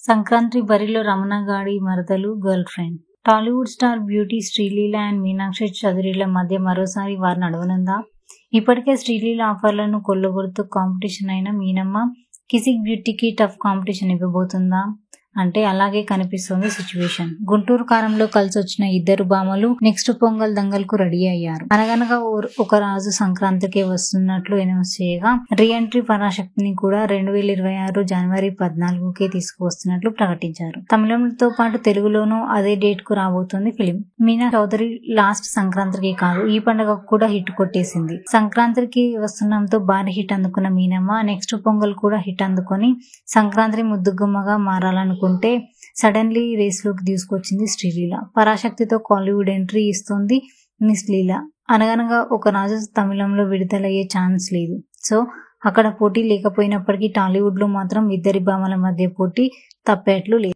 సంక్రాంతి బరిలో రమణ గాడి మరదలు girl friend. Tollywood star beauty Sreeleela and Meenakshi చౌదరిల మధ్య మరోసారి వార్ నడవనుందా? ఇప్పటికే శ్రీలీల ఆఫర్లను కొల్లగొడుతూ కాంపిటీషన్ అయిన మీనమ్మ కిసిక్ బ్యూటీకి టఫ్ కాంపిటీషన్ ఇవ్వబోతుందా అంటే అలాగే కనిపిస్తోంది సిచ్యువేషన్. గుంటూరు కారంలో కలిసొచ్చిన ఇద్దరు భామలు నెక్స్ట్ పొంగల్ దంగల్కు రెడీ అయ్యారు. అనగనగా ఒక రాజు సంక్రాంతికే వస్తున్నట్లు అనౌన్స్ చేయగా రీ ఎంట్రీ పరాశక్తిని కూడా 2026 జనవరి 14కే తీసుకువస్తున్నట్లు ప్రకటించారు. తమిళంతో పాటు తెలుగులోనూ అదే డేట్ కు రాబోతోంది ఫిలిం. మీనా చౌదరి లాస్ట్ సంక్రాంతికి కాదు ఈ పండుగకు కూడా హిట్ కొట్టేసింది. సంక్రాంతికి వస్తుండటంతో భారీ హిట్ అందుకున్న మీనమ్మ నెక్స్ట్ పొంగల్ కూడా హిట్ అందుకొని సంక్రాంతి ముద్దుగుమ్మగా మారాలనుకుంటే సడన్లీ రేస్ లోకి తీసుకొచ్చింది శ్రీలీల. పరాశక్తితో కాలీవుడ్ ఎంట్రీ ఇస్తోంది మిస్ లీల. అనగనగా ఒక రాజు తమిళంలో విడుదలయ్యే ఛాన్స్ లేదు. సో అక్కడ పోటీ లేకపోయినప్పటికీ టాలీవుడ్ లో మాత్రం ఇద్దరి భామల మధ్య పోటీ తప్పేట్లు లేదు.